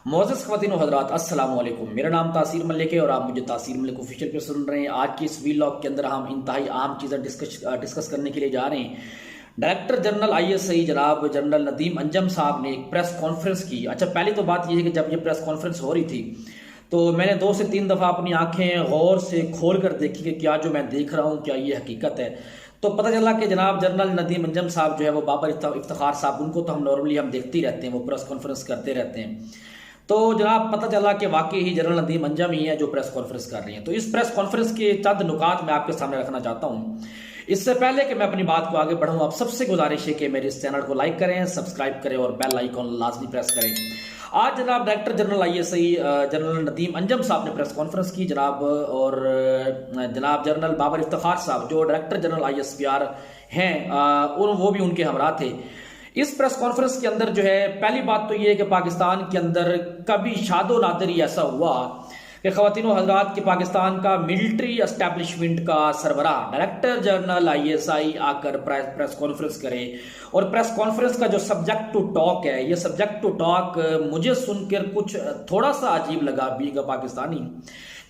मोअज़्ज़ज़ ख़वातीन व हज़रात, अस्सलामु अलैकुम। मेरा नाम तासीर मलिक है और आप मुझे तासीर मलिक ऑफिशियल पे सुन रहे हैं। आज की इस वीलॉग के अंदर हम इंतहाई आम चीज़ें डिस्कस करने के लिए जा रहे हैं। डायरेक्टर जनरल ISI जनाब जनरल नदीम अंजम साहब ने एक प्रेस कॉन्फ्रेंस की। अच्छा, पहली तो बात यह है कि जब ये प्रेस कॉन्फ्रेंस हो रही थी तो मैंने 2 से 3 दफ़ा अपनी आंखें गौर से खोल कर देखी कि क्या जो मैं देख रहा हूँ क्या ये हकीकत है। तो पता चला कि जनाब जनरल नदीम अंजम साहब जो है वो बाबर इफ्तिखार साहब, उनको तो हम नॉर्मली देखते ही रहते हैं, वो प्रेस कॉन्फ्रेंस करते रहते हैं। तो जनाब पता चला कि वाकई ही जनरल नदीम अंजम ही है जो प्रेस कॉन्फ्रेंस कर रही हैं। तो इस प्रेस कॉन्फ्रेंस के चंद नुकात मैं आपके सामने रखना चाहता हूं। इससे पहले कि मैं अपनी बात को आगे बढ़ाऊं, आप सबसे गुजारिश है कि मेरे इस चैनल को लाइक करें, सब्सक्राइब करें और बेल आइकॉन लाजमी प्रेस करें। आज जनाब director general ISI general Nadeem Anjum साहब ने प्रेस कॉन्फ्रेंस की जनाब, और जनाब जनरल बाबर इफ्तिखार साहब जो डायरेक्टर जनरल ISPR हैं और वो भी उनके हमरा थे। इस प्रेस कॉन्फ्रेंस के अंदर जो है, पहली बात तो ये है कि पाकिस्तान के अंदर कभी शादो नादर ही ऐसा हुआ कि ख़वातीन व हज़रात के पाकिस्तान का मिलिट्री एस्टेब्लिशमेंट का सरबराह डायरेक्टर जनरल ISI आकर प्रेस कॉन्फ्रेंस करे। और प्रेस कॉन्फ्रेंस का जो सब्जेक्ट टू टॉक है, ये सब्जेक्ट टू टॉक मुझे सुनकर कुछ थोड़ा सा अजीब लगा बीइंग अ पाकिस्तानी,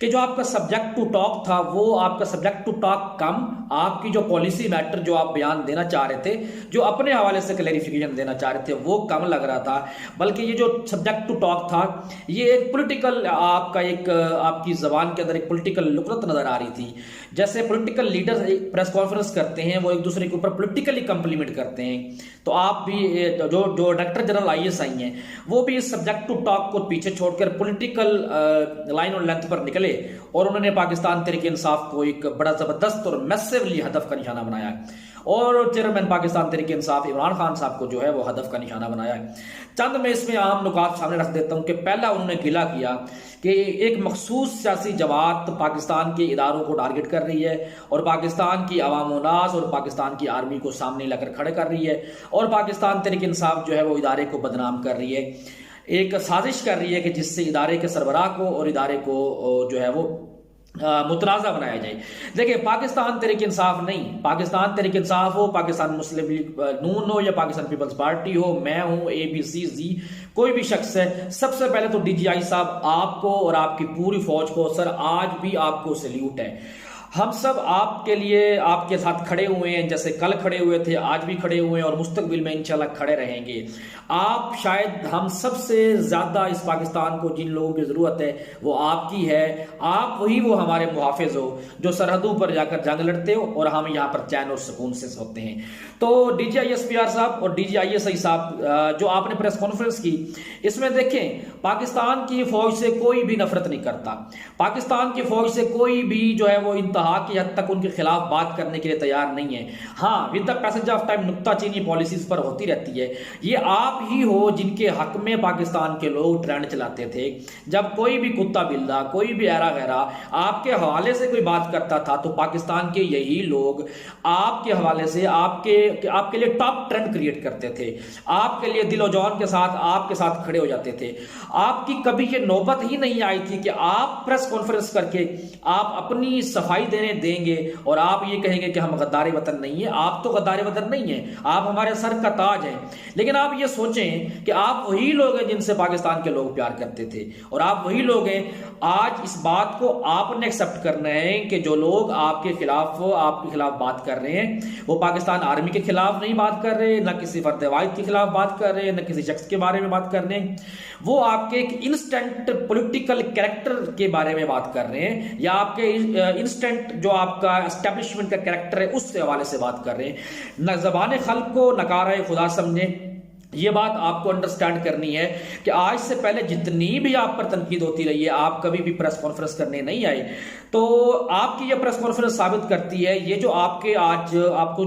कि जो आपका सब्जेक्ट टू टॉक था वो आपका सब्जेक्ट टू टॉक कम, आपकी जो पॉलिसी मैटर जो आप बयान देना चाह रहे थे, जो अपने हवाले से क्लैरिफिकेशन देना चाह रहे थे, वो कम लग रहा था। बल्कि ये जो सब्जेक्ट टू टॉक था ये एक पॉलिटिकल आपकी जबान के अंदर एक पॉलिटिकल लुकरत नजर आ रही थी। जैसे पॉलिटिकल लीडर्स प्रेस कॉन्फ्रेंस करते हैं, वो एक दूसरे के ऊपर पॉलिटिकली कंप्लीमेंट करते हैं, तो आप भी जो डायरेक्टर जनरल ISI हैं वो भी इस सब्जेक्ट टू टॉक को पीछे छोड़कर पॉलिटिकल लाइन और लेंथ पर निकले और उन्होंने पाकिस्तान तहरीक इंसाफ को एक बड़ा जबरदस्त और मैसिवली हदफ का निशाना बनाया है। और चेयरमैन पाकिस्तान तहरीक इंसाफ इमरान खान साहब को जो है वो हदफ का निशाना बनाया है। चंद मैं इसमें आम नुकात सामने रख देता हूं कि पहला उन्होंने गिला किया कि एक मखसूस सियासी जमात पाकिस्तान के इदारों को टारगेट कर रही है और पाकिस्तान की अवाम नास और पाकिस्तान की आर्मी को सामने लाकर खड़े कर रही है और पाकिस्तान तहरीक इंसाफ जो है वो इदारे को बदनाम कर रही है। एक साजिश कर रही है कि जिससे इदारे के सरबराह को और इदारे को जो है वो मुतनाज़ा बनाया जाए। देखिए, पाकिस्तान तहरीक इंसाफ नहीं, पाकिस्तान तहरीक इंसाफ हो, पाकिस्तान मुस्लिम लीग नून हो या पाकिस्तान पीपल्स पार्टी हो, मैं हूं, ABCZ कोई भी शख्स है, सबसे पहले तो DGI साहब आपको और आपकी पूरी फौज को सर आज भी आपको सैल्यूट है। हम सब आपके लिए आपके साथ खड़े हुए हैं, जैसे कल खड़े हुए थे, आज भी खड़े हुए हैं और मुस्तकबिल में इंशाल्लाह खड़े रहेंगे। आप शायद हम सबसे ज्यादा इस पाकिस्तान को जिन लोगों की जरूरत है वो आपकी है। आप वही वो हमारे मुहाफिज हो जो सरहदों पर जाकर जंग लड़ते हो और हम यहाँ पर चैन और सुकून से सोते हैं। तो DG ISPR साहब और DG ISI साहब जो आपने प्रेस कॉन्फ्रेंस की, इसमें देखें पाकिस्तान की फौज से कोई भी नफरत नहीं करता, पाकिस्तान की फौज से कोई भी जो है वो इंतहा की हद तक उनके खिलाफ बात करने के लिए तैयार नहीं है। हाँ, with the passage of time नुक्ताचीनी पॉलिसीज पर होती रहती है। ये आप ही हो जिनके हक में पाकिस्तान के लोग ट्रेंड चलाते थे। जब कोई भी कुत्ता बिल्ला, कोई भी ऐरा गैरा आपके हवाले से कोई बात करता था तो पाकिस्तान के यही लोग आपके हवाले से आपके लिए टॉप ट्रेंड क्रिएट करते थे, आपके लिए दिलो जान के साथ आपके साथ खड़े हो जाते थे। आपकी कभी ये नौबत ही नहीं आई थी कि आप प्रेस कॉन्फ्रेंस करके आप अपनी सफाई देंगे और आप ये कहेंगे कि हम गद्दार वतन नहीं है। आप तो गद्दार वतन नहीं है, आप हमारे सर का ताज हैं। लेकिन आप ये सोचें कि आप वही लोग हैं जिनसे पाकिस्तान के लोग प्यार करते थे और आप वही लोग हैं। आज इस बात को आपने एक्सेप्ट करना है कि जो लोग आपके खिलाफ बात कर रहे हैं वो पाकिस्तान आर्मी के खिलाफ नहीं बात कर रहे, ना किसी फर्द वाहिद के खिलाफ बात कर रहे हैं, ना किसी शख्स के बारे में बात कर रहे हैं। वो आपके एक इंस्टेंट पॉलिटिकल कैरेक्टर के बारे में बात कर रहे हैं या आपके इंस्टेंट जो आपका एस्टेब्लिशमेंट का कैरेक्टर है उससे हवाले से बात कर रहे हैं। न ज़बान खल्क को नकारा खुदा समझे। ये बात आपको अंडरस्टैंड करनी है कि आज से पहले जितनी भी आप पर तनकीद होती रही है, आप कभी भी प्रेस कॉन्फ्रेंस करने नहीं आए। तो आपकी ये प्रेस कॉन्फ्रेंस साबित करती है ये जो आपके आज आपको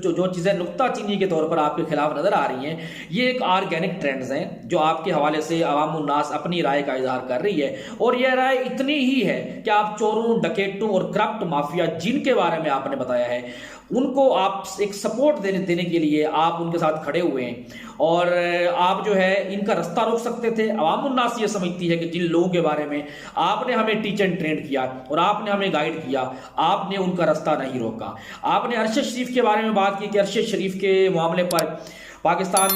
जो चीजें नुक्ताचीनी के तौर पर आपके खिलाफ नजर आ रही हैं, ये एक ऑर्गेनिक ट्रेंड्स हैं जो आपके हवाले से अवाम उन्नास अपनी राय का इजहार कर रही है। और यह राय इतनी ही है कि आप चोरों, डकैतों और करप्ट माफिया जिनके बारे में आपने बताया है उनको आप एक सपोर्ट देने के लिए आप उनके साथ खड़े हुए हैं और आप जो है इनका रास्ता रोक सकते थे। अवाम उन्नास ये समझती है कि जिन लोगों के बारे में आपने हमें टीच एंड ट्रेन किया और आपने हमें गाइड किया, आपने उनका रास्ता नहीं रोका। आपने अरशद शरीफ के बारे में बात की कि अरशद शरीफ के मामले पर पाकिस्तान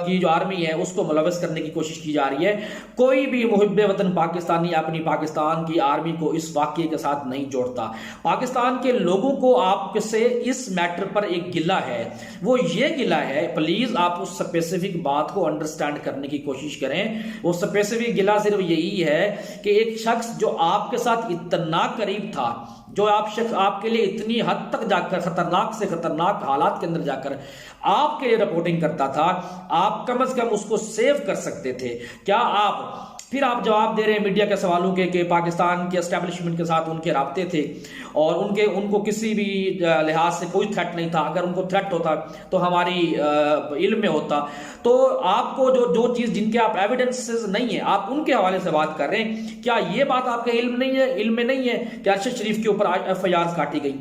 की जो आर्मी है उसको मुलविस करने की कोशिश की जा रही है। कोई भी मुहिब्बे वतन पाकिस्तानी अपनी पाकिस्तान की आर्मी को इस वाकये के साथ नहीं जोड़ता। पाकिस्तान के लोगों को आपसे इस मैटर पर एक गिला है, वो ये गिला है, प्लीज आप उस स्पेसिफिक बात को अंडरस्टैंड करने की कोशिश करें। वो स्पेसिफिक गिला सिर्फ यही है कि एक शख्स जो आपके साथ इतना करीब था, जो आप शख्स आपके लिए इतनी हद तक जाकर खतरनाक से खतरनाक हालात के अंदर जाकर आपके लिए रिपोर्टिंग करता था, आप कम से कम उसको सेव कर सकते थे। क्या आप फिर आप जवाब दे रहे हैं मीडिया के सवालों के कि पाकिस्तान के एस्टेब्लिशमेंट के साथ उनके राब्ते थे और उनको किसी भी लिहाज से कोई थ्रेट नहीं था। अगर उनको थ्रेट होता तो हमारी इल्म में होता। तो आपको जो चीज जिनके आप एविडेंसेस नहीं है, आप उनके हवाले से बात कर रहे हैं। क्या ये बात आपके इल्म में नहीं है कि अरशद शरीफ के ऊपर FIR काटी गई?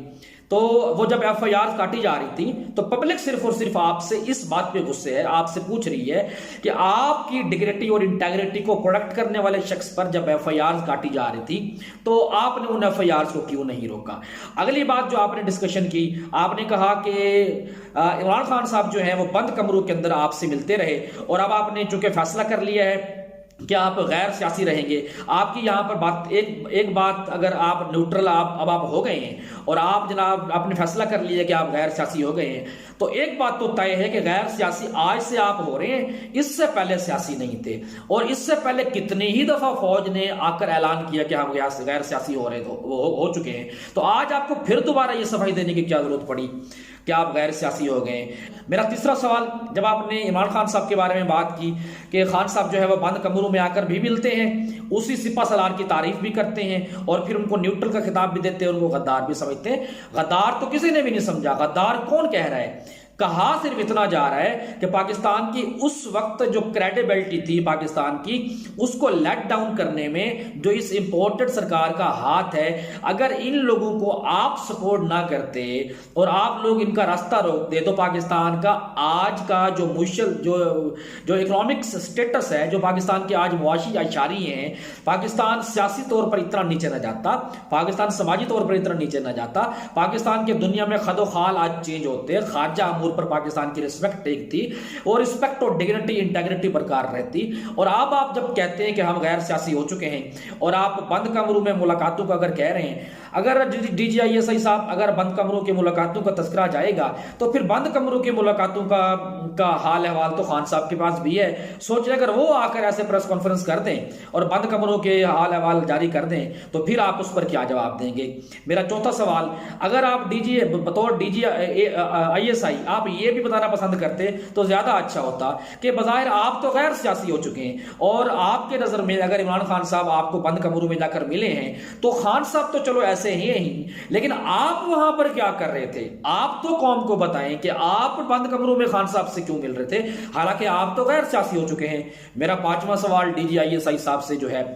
तो वो जब FIR काटी जा रही थी तो पब्लिक सिर्फ और सिर्फ आपसे इस बात पे गुस्से है, आपसे पूछ रही है कि आपकी डिग्निटी और इंटेग्रिटी को प्रोटेक्ट करने वाले शख्स पर जब FIR काटी जा रही थी तो आपने उन FIR को क्यों नहीं रोका? अगली बात जो आपने डिस्कशन की, आपने कहा कि इमरान खान साहब जो है वो बंद कमरों के अंदर आपसे मिलते रहे और अब आपने चूंकि फैसला कर लिया है कि आप गैर सियासी रहेंगे। आपकी यहां पर बात एक बात, अगर आप न्यूट्रल अब आप हो गए हैं और आप जनाब आपने फैसला कर लिया कि आप गैर सियासी हो गए हैं, तो एक बात तो तय है कि गैर सियासी आज से आप हो रहे हैं, इससे पहले सियासी नहीं थे। और इससे पहले कितनी ही दफा फौज ने आकर ऐलान किया कि हम गैर सियासी हो रहे हो चुके हैं। तो आज आपको फिर दोबारा ये सफाई देने की क्या जरूरत पड़ी कि आप गैर सियासी हो गए? मेरा तीसरा सवाल, जब आपने इमरान खान साहब के बारे में बात की कि खान साहब जो है वह बंद कमरों में आकर भी मिलते हैं, उसी सिपा सलार की तारीफ भी करते हैं और फिर उनको न्यूट्रल का खिताब भी देते हैं, उनको गद्दार भी समझते हैं। गद्दार तो किसी ने भी नहीं समझा। गद्दार कौन कह रहा है? कहा सिर्फ इतना जा रहा है कि पाकिस्तान की उस वक्त जो क्रेडिबिलिटी थी पाकिस्तान की, उसको लेट डाउन करने में जो इस इंपोर्टेड सरकार का हाथ है, अगर इन लोगों को आप सपोर्ट ना करते और आप लोग इनका रास्ता रोकते तो पाकिस्तान का आज का जो मुश्किल जो इकोनॉमिक स्टेटस है, जो पाकिस्तान के आज मुआशी आशारी हैं, पाकिस्तान सियासी तौर पर इतना नीचे ना जाता, पाकिस्तान समाजी तौर पर इतना नीचे ना जाता, पाकिस्तान के दुनिया में खदोखाल आज चेंज होते, खारजा पर पाकिस्तान की रिस्पेक्ट एक थी और रिस्पेक्ट और डिग्निटी इंटेग्रिटी बरकरार रहती। और अब आप जब कहते हैं कि हम गैर सियासी हो चुके हैं और आप बंद कमरों में मुलाकातों का अगर कह रहे हैं, अगर DGISI साहब अगर बंद कमरों की मुलाकातों का तस्करा जाएगा तो फिर बंद कमरों की मुलाकातों का हाल अहवाल तो खान साहब के पास भी है। सोच अगर वो आकर ऐसे प्रेस कॉन्फ्रेंस कर दें और बंद कमरों के हाल अहवाल जारी कर दें तो फिर आप उस पर क्या जवाब देंगे? मेरा चौथा सवाल, अगर आप बतौर DGISI आप ये भी बताना पसंद करते तो ज्यादा अच्छा होता कि बज़ाहिर आप तो गैर सियासी हो चुके हैं और आपके नजर में अगर इमरान खान साहब आपको बंद कमरों में जाकर मिले हैं तो खान साहब तो चलो ऐसे ही, लेकिन आप वहां पर क्या कर रहे थे? आप तो कौम को बताएं कि आप बंद कमरों में खान साहब से क्यों मिल रहे थे, हालांकि आप तो गैर सियासी हो चुके हैं। मेरा पांचवा सवाल DGISI साहब से जो है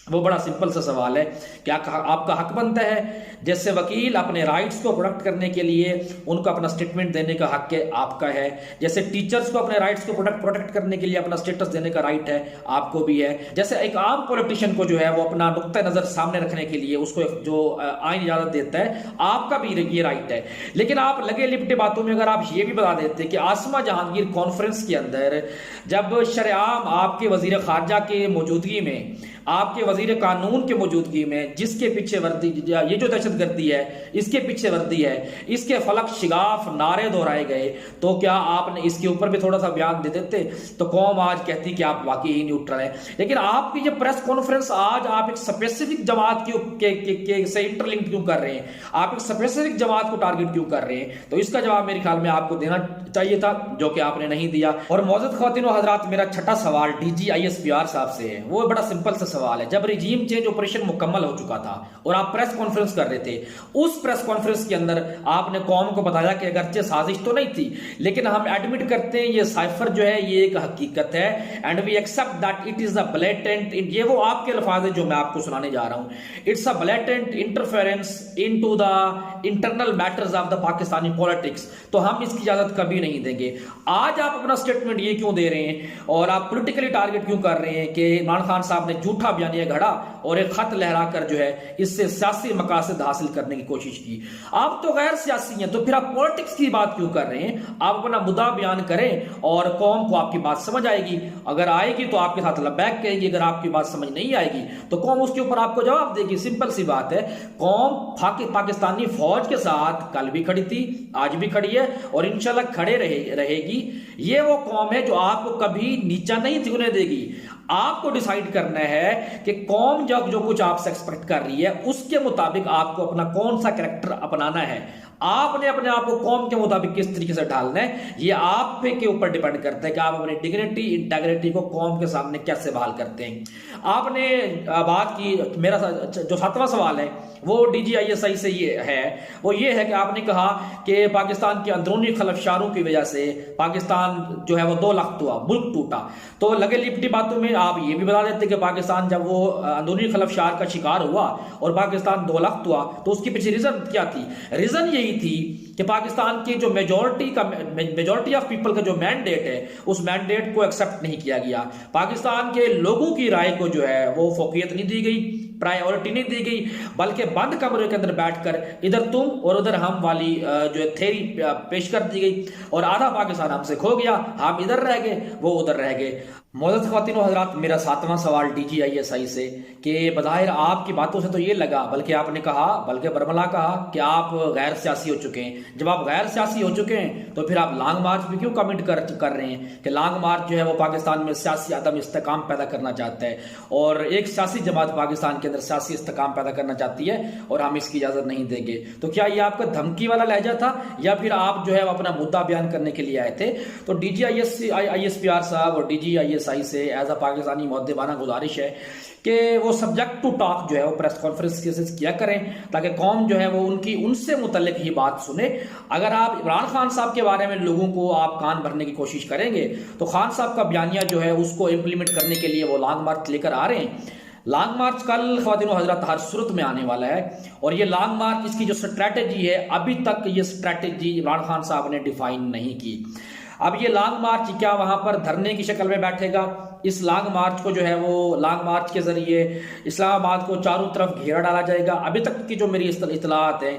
वो बड़ा सिंपल सा सवाल है, क्या आपका हक बनता है जैसे वकील अपने राइट्स को प्रोटेक्ट करने के लिए उनको अपना स्टेटमेंट देने का हक है, आपका है, जैसे टीचर्स को अपने राइट्स को प्रोटेक्ट करने के लिए अपना स्टेटस देने का राइट है, आपको भी है, जैसे एक आम पॉलिटिशियन को जो है वो अपना नुक्ता नजर सामने रखने के लिए उसको जो आईन इजाजत देता है, आपका भी ये राइट है। लेकिन आप लगे लिपटे बातों में अगर आप ये भी बता देते कि आसमा जहांगीर कॉन्फ्रेंस के अंदर जब शरेआम आपके वजीर खारजा के मौजूदगी में, आपके वजीर कानून के मौजूदगी में, जिसके पीछे वर्दी ये जो दहशतगर्दी है इसके पीछे वर्दी है, इसके फलक शिगाफ नारे दोहराए गए, तो क्या आपने इसके ऊपर भी थोड़ा सा बयान दे देते तो कौम आज कहती कि आप वाकई ही न्यूट्रल हैं। लेकिन आपकी ये प्रेस कॉन्फ्रेंस आज आप एक स्पेसिफिक जमात के से इंटरलिंक क्यों कर रहे हैं, आप एक स्पेसिफिक जमात को टारगेट क्यों कर रहे हैं? तो इसका जवाब मेरे ख्याल में आपको देना चाहिए था, जो कि आपने नहीं दिया। और मौजूद ख्वातीन व हज़रात, मेरा छठा सवाल DGISPR साहब से है, वो बड़ा सिंपल सा सवाल है। जब रिजीम चेंज ऑपरेशन मुकम्मल हो चुका था और आप प्रेस कॉन्फ्रेंस कर रहे थे, उस प्रेस कॉन्फ्रेंस के अंदर आपने कौम को बताया कि अगरचे साजिश तो नहीं थी, लेकिन हम एडमिट करते हैं ये साइफर जो है ये एक हकीकत है, and we accept that it is a blatant, ये वो आपके अल्फाज है जो मैं आपको सुनाने जा रहा हूं, it's a blatant interference into the internal matters of the Pakistani politics. तो हम इसकी इजाजत कभी नहीं देंगे। आज आप अपना स्टेटमेंट ये क्यों दे रहे हैं और आप पॉलिटिकली टारगेट क्यों कर रहे हैं कि इमरान खान साहब ने झूठ झूठा बयानिया घड़ा और एक खत लहराकर जो है इससे सियासी मकासद हासिल करने की कोशिश की। आप तो गैर सियासी हैं, तो फिर आप पॉलिटिक्स की बात क्यों कर रहे हैं? आप अपना मुद्दा बयान करें और कौम को आपकी बात समझ आएगी। अगर आएगी तो आपके साथ लबैक कहेगी, अगर आपकी बात समझ नहीं आएगी तो कौम उसके ऊपर आपको जवाब देगी। सिंपल सी बात है। कौम पाकिस्तानी फौज के साथ कल भी खड़ी थी, आज भी खड़ी है और इंशाल्लाह खड़े रहेगी। ये वो कौम है जो आपको कभी नीचा नहीं झुकने देगी। आपको डिसाइड करना है कि कौम जो कुछ आपसे एक्सपेक्ट कर रही है उसके मुताबिक आपको अपना कौन सा कैरेक्टर अपनाना है। आपने अपने आप को कौम के मुताबिक किस तरीके से ढालना है, ये आप पे के ऊपर डिपेंड करता है कि आप अपनी डिग्निटी इंटेग्रिटी को कौम के सामने कैसे बहाल करते हैं। आपने बात की, मेरा जो 7वां सवाल है वो DGISI से ये है कि आपने कहा कि पाकिस्तान के अंदरूनी खलफशारों की वजह से पाकिस्तान जो है वो 2 लाख हुआ, मुल्क टूटा। तो लगे लिपटी बातों में आप ये भी बता देते कि पाकिस्तान जब वो अंदरूनी खलफशार का शिकार हुआ और पाकिस्तान 2 लाख हुआ तो उसके पीछे रीजन क्या थी? रीजन यही थी कि पाकिस्तान की जो मेजॉरिटी ऑफ पीपल का जो मैंडेट है उस मैंडेट को एक्सेप्ट नहीं किया गया। पाकिस्तान के लोगों की राय को जो है वो फोकियत नहीं दी गई, प्रायोरिटी नहीं दी गई, बल्कि बंद कमरे के अंदर बैठकर इधर तुम और उधर हम वाली जो थ्योरी पेश कर दी गई और आधा पाकिस्तान हमसे खो गया, हम इधर रह गए, वो उधर रह गए। मोअज़्ज़ज़ ख़वातीन व हज़रात, मेरा 7वां सवाल DGISI से कि बज़ाहिर आपकी बातों से तो ये लगा, बल्कि बरमला कहा कि आप गैर सियासी हो चुके हैं। जब आप गैर सियासी हो चुके हैं तो फिर आप लॉन्ग मार्च भी क्यों कमेंट कर रहे हैं कि लॉन्ग मार्च जो है वो पाकिस्तान में सियासी अदम इस्तेकाम पैदा करना चाहता है और एक सियासी जमात पाकिस्तान के अंदर सियासी इस्तेकाम पैदा करना चाहती है और हम इसकी इजाज़त नहीं देंगे। तो क्या ये आपका धमकी वाला लहजा था या फिर आप जो है अपना मुद्दा बयान करने के लिए आए थे? तो DGISPR साहब और DGISI से एज अ पाकिस्तानी मुअद्दिबाना गुजारिश है कि वो सब्जेक्ट टू टॉक जो है वो प्रेस कॉन्फ्रेंस किया करें ताकि कौम जो है वो उनसे मुतल्लिक ही बात सुने। अगर आप इमरान खान साहब के बारे में लोगों को आप कान भरने की कोशिश करेंगे तो खान साहब का बयानिया जो है उसको इम्प्लीमेंट करने के लिए वो लॉन्ग मार्च लेकर आ रहे हैं। लॉन्ग मार्च कल ख़वातीन व हज़रात हर सूरत में आने वाला है और ये लॉन्ग मार्च इसकी जो स्ट्रैटेजी है अभी तक ये स्ट्रैटेजी इमरान खान साहब ने डिफाइन नहीं की। अब ये लॉन्ग मार्च क्या वहां पर धरने की शक्ल में बैठेगा? इस लॉन्ग मार्च को जो है वो लॉन्ग मार्च के जरिए इस्लामाबाद को चारों तरफ घेरा डाला जाएगा। अभी तक की जो मेरी इत्तलात है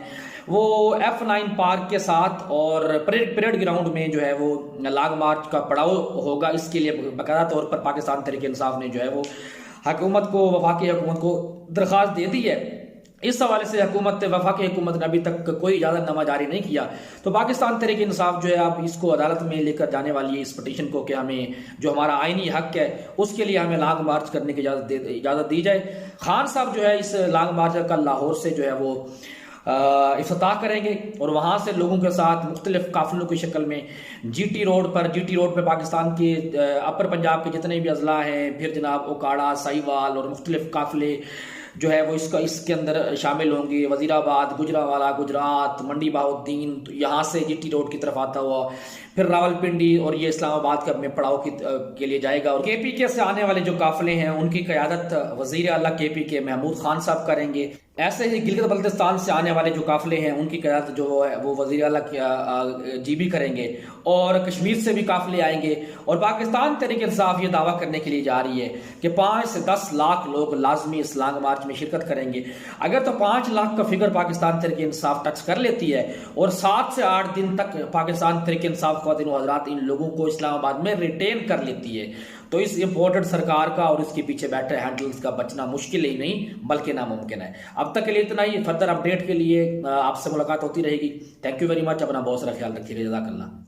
वो F9 पार्क के साथ और परेड ग्राउंड में जो है वो लॉन्ग मार्च का पड़ाव होगा। इसके लिए बाकायदा तौर पर पाकिस्तान तहरीक इंसाफ ने जो है वो हुकूमत को, वफाकी हुकूमत को दरख्वास्त दे दी है। इस हवाले से वफाकी हुकूमत ने अभी तक कोई इजाज़तनामा जारी नहीं किया। तो पाकिस्तान तहरीक इंसाफ जो है अब इसको अदालत में लेकर जाने वाली है इस पिटीशन को कि हमें जो हमारा आईनी हक है उसके लिए हमें लॉन्ग मार्च करने की इजाज़त दी जाए। खान साहब जो है इस लॉन्ग मार्च का लाहौर से जो है वो इफ्तिताह करेंगे और वहाँ से लोगों के साथ मुख्तलिफ काफिलों की शक्ल में GT रोड पर पाकिस्तान के अपर पंजाब के जितने भी अजला हैं, फिर जनाब ओकाड़ा, साहिवाल और मुख्तलिफ काफिले जो है वो इसके अंदर शामिल होंगे। वजीराबाद, गुजरावाला, गुजरात, मंडी बहाउद्दीन, तो यहाँ से GT रोड की तरफ आता हुआ फिर रावलपिंडी और ये इस्लामाबाद का में पड़ाव के लिए जाएगा। और KPK से आने वाले जो काफिले हैं उनकी क़यादत वज़ीर आला KPK महमूद खान साहब करेंगे। ऐसे ही गिलगित बल्तिस्तान से आने वाले जो काफिले हैं उनकी क़यादत जो है वो वज़ीर आला GB करेंगे और कश्मीर से भी काफिले आएंगे। और पाकिस्तान तहरीक इंसाफ ये दावा करने के लिए जा रही है कि 5 से 10 लाख लोग लाजमी इस लॉन्ग मार्च में शिरकत करेंगे। अगर तो 5 लाख का फिगर पाकिस्तान तहरीक इंसाफ टच कर लेती है और 7 से 8 दिन तक पाकिस्तान तहरीक इंसाफ ख़वातीन व हज़रात इन लोगों को इस्लामाबाद में रिटेन कर लेती है तो इस इम्पोर्टेड सरकार का और इसके पीछे बैठे हैंडल्स का बचना मुश्किल ही नहीं बल्कि नामुमकिन है। अब तक के लिए इतना ही। फर्दर अपडेट के लिए आपसे मुलाकात होती रहेगी। Thank you very much. अपना बहुत सारा ख्याल रखिएगा। जज़ाकल्लाह।